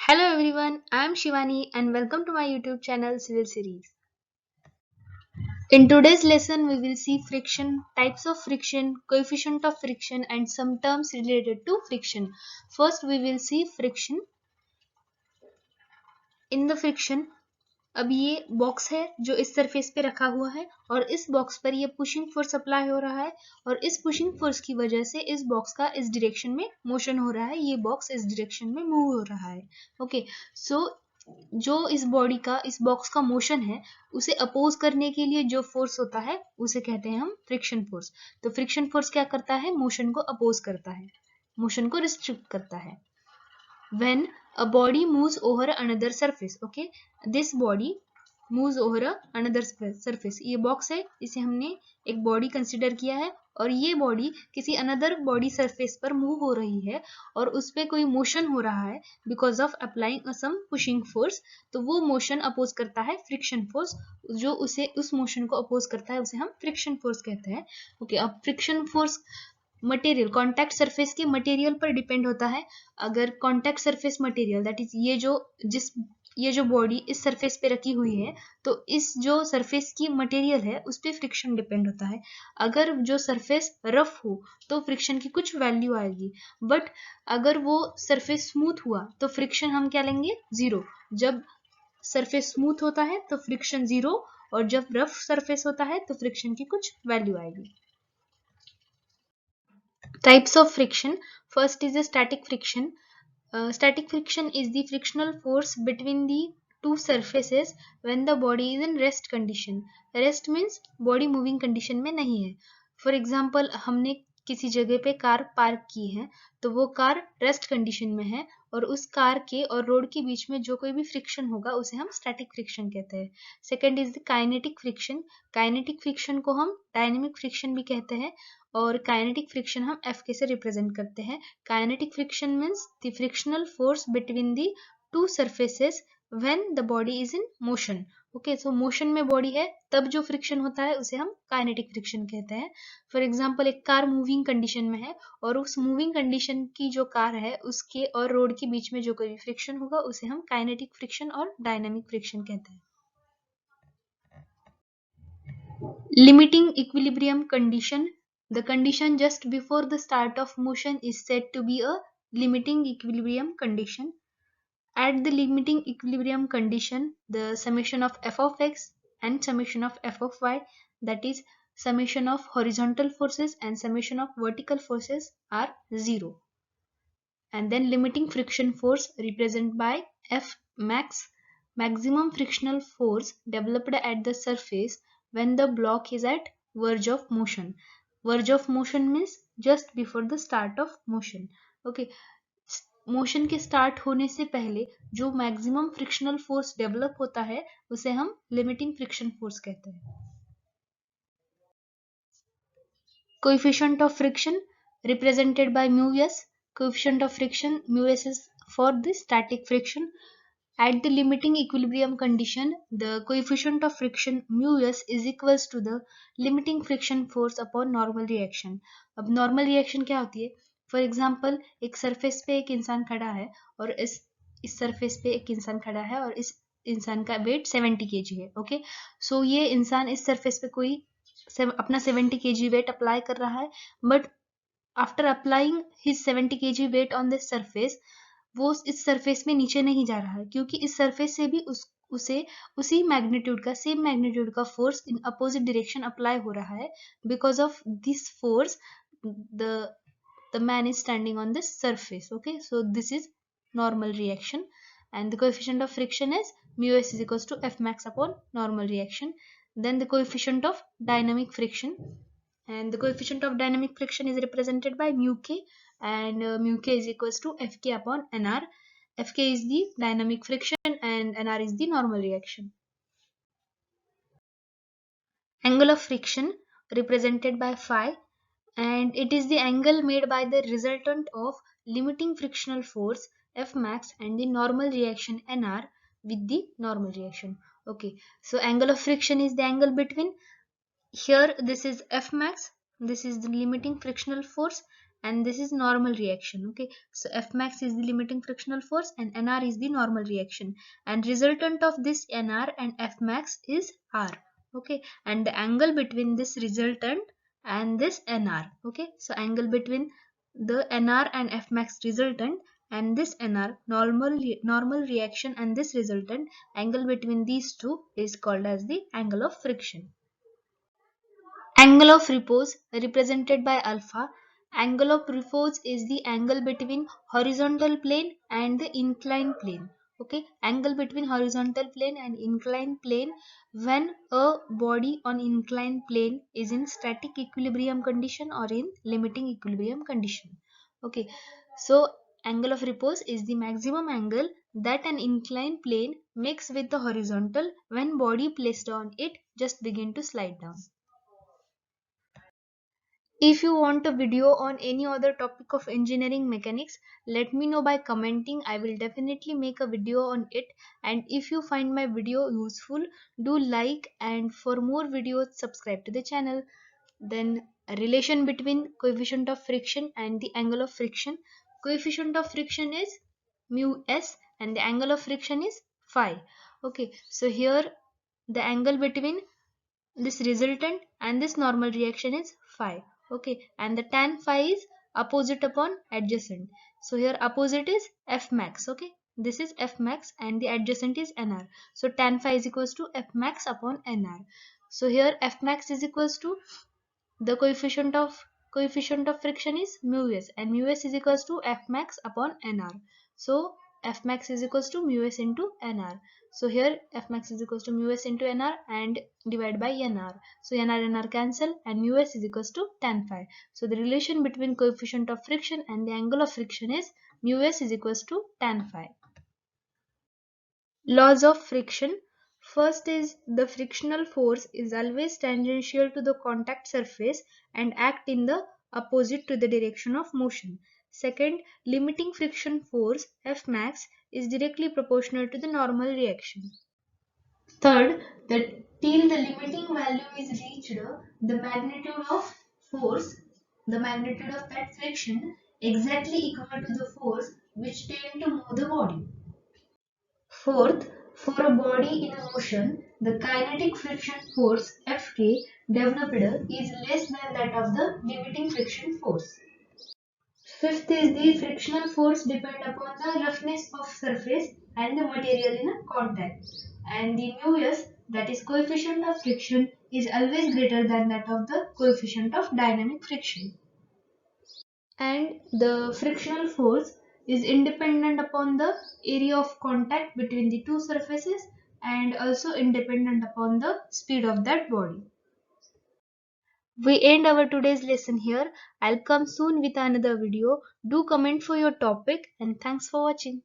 Hello everyone, I am Shivani and welcome to my YouTube channel Civil Series. In today's lesson, we will see friction, types of friction, coefficient of friction, and some terms related to friction. First, we will see friction. In the friction, अब ये box है जो इस surface पे रखा हुआ है और इस बॉक्स पर ये पुशिंग फोर्स अप्लाई हो रहा है और इस पुशिंग फोर्स की वजह से इस बॉक्स का इस डायरेक्शन में मोशन हो रहा है, ये बॉक्स इस डायरेक्शन में मूव हो रहा है. ओके, सो जो इस बॉडी का इस बॉक्स का मोशन है उसे अपोज करने के लिए जो फोर्स होता है उसे कहते हैं हम फ्रिक्शन फोर्स. तो फ्रिक्शन फोर्स क्या करता है? मोशन को अपोज करता है, मोशन को रिस्ट्रिक्ट करता है. when a body moves over another surface, okay, this body moves over another surface. ये बॉक्स है, इसे हमने एक बॉडी कंसिडर किया है और ये बॉडी किसी अनदर बॉडी सरफेस पर मूव हो रही है और उस पर कोई मोशन हो रहा है because of applying some pushing force. तो वो मोशन अपोज करता है फ्रिक्शन फोर्स. जो उसे उस मोशन को अपोज करता है उसे हम फ्रिक्शन फोर्स कहते हैं. ओके, अब friction force material, contact surface के मटेरियल पर डिपेंड होता है. अगर contact surface material that is ये जो बॉडी इस सरफेस पे रखी हुई है तो इस जो सरफेस की मटेरियल है उस पर फ्रिक्शन डिपेंड होता है. अगर जो सरफेस रफ हो तो फ्रिक्शन की कुछ वैल्यू आएगी, बट अगर वो सरफेस स्मूथ हुआ तो फ्रिक्शन हम क्या लेंगे? जीरो. जब सरफेस स्मूथ होता है तो फ्रिक्शन जीरो और जब रफ सरफेस होता है तो फ्रिक्शन की कुछ वैल्यू आएगी. Types of friction. First is the static friction. Static friction is the frictional force between the two surfaces when the body is in rest condition. Rest means body moving condition में नहीं है. For example, हमने किसी जगह पे car park की है तो वो कार रेस्ट कंडीशन में है और उस कार के और रोड के बीच में जो कोई भी फ्रिक्शन होगा उसे हम स्टैटिक फ्रिक्शन कहते हैं. Second is the kinetic friction. Kinetic friction को हम डायनेमिक फ्रिक्शन भी कहते हैं और काइनेटिक फ्रिक्शन हम एफ के से रिप्रेजेंट करते हैं. Kinetic friction means the frictional force between the two surfaces when the body is in motion. Okay, so motion में बॉडी है तब जो फ्रिक्शन होता है उसे हम काइनेटिक फ्रिक्शन कहते हैं. फॉर एग्जाम्पल, एक कार मूविंग कंडीशन में है और उस मूविंग कंडीशन की जो कार है उसके और रोड के बीच में जो कोई फ्रिक्शन होगा उसे हम काइनेटिक फ्रिक्शन और डायनामिक फ्रिक्शन कहते हैं. Limiting equilibrium condition. The condition just before the start of motion is said to be a limiting equilibrium condition. At the limiting equilibrium condition, the summation of f of x and summation of f of y, that is summation of horizontal forces and summation of vertical forces, are zero. And then limiting friction force represented by F max, maximum frictional force developed at the surface when the block is at verge of motion. Verge of motion means just before the start of motion. Okay, motion के start होने से पहले जो maximum frictional force develop होता है उसे हम limiting friction force कहते हैं. Coefficient of friction represented by mu s. Coefficient of friction mu s is for the static friction. At the limiting equilibrium condition, the coefficient of friction mu s is equals to the limiting friction force upon normal reaction. अब normal reaction क्या होती है? For example, एक surface पे एक इंसान खड़ा है और इस surface पे एक इंसान खड़ा है और इस इंसान का weight 70 kg है. ओके, सो ये इंसान इस surface पे कोई अपना 70 kg weight अप्लाई कर रहा है, but after applying his 70 kg weight on this surface वो इस सरफेस में नीचे नहीं जा रहा है क्योंकि इस सरफेस से भी उसे उसी मैग्नीट्यूड का सेम मैग्नीट्यूड का force in opposite direction apply हो रहा है. Because of this force the man is standing on this surface. Okay, so this is normal reaction and the coefficient of friction is mu s is equals to F max upon normal reaction. Then the coefficient of dynamic friction, and the coefficient of dynamic friction is represented by mu k, and mu k is equals to Fk upon Nr. Fk is the dynamic friction and Nr is the normal reaction. Angle of friction represented by phi, and it is the angle made by the resultant of limiting frictional force F max and the normal reaction Nr with the normal reaction. Okay, so angle of friction is the angle between, here this is F max, this is the limiting frictional force, and this is normal reaction. Okay, so F max is the limiting frictional force and NR is the normal reaction, and resultant of this NR and F max is R. Okay, and the angle between this resultant and this NR. Okay, so angle between the NR and F max resultant and this NR normal reaction and this resultant angle between these two is called as the angle of friction. Angle of repose represented by alpha. Angle of repose is the angle between horizontal plane and the inclined plane. Okay, angle between horizontal plane and inclined plane when a body on inclined plane is in static equilibrium condition or in limiting equilibrium condition. Okay, so angle of repose is the maximum angle that an inclined plane makes with the horizontal when body placed on it just begin to slide down. If you want a video on any other topic of engineering mechanics, let me know by commenting. I will definitely make a video on it. And if you find my video useful, do like, and for more videos subscribe to the channel. Then a relation between coefficient of friction and the angle of friction. Coefficient of friction is mu s and the angle of friction is phi. Okay, so here the angle between this resultant and this normal reaction is phi. Okay, and the tan phi is opposite upon adjacent. So here opposite is F max. Okay, this is F max and the adjacent is NR. So tan phi is equals to F max upon NR. So here F max is equals to the coefficient of friction is mu s, and mu s is equals to F max upon NR. So F max is equals to mu s into NR. So here F max is equals to mu s into NR and divide by NR. So NR cancel and mu s is equals to tan phi. So the relation between coefficient of friction and the angle of friction is mu s is equals to tan phi. Laws of friction. First is the frictional force is always tangential to the contact surface and act in the opposite to the direction of motion. Second, limiting friction force F max is directly proportional to the normal reaction. Third, that till the limiting value is reached, the magnitude of force, the magnitude of that friction exactly equal to the force which tend to move the body. Fourth, for a body in motion, the kinetic friction force Fk developed is less than that of the limiting friction force. Fifth is the frictional force depend upon the roughness of surface and the material in contact. And the μs, that is coefficient of friction, is always greater than that of the coefficient of dynamic friction. And the frictional force is independent upon the area of contact between the two surfaces and also independent upon the speed of that body. We end our today's lesson here. I'll come soon with another video. Do comment for your topic and thanks for watching.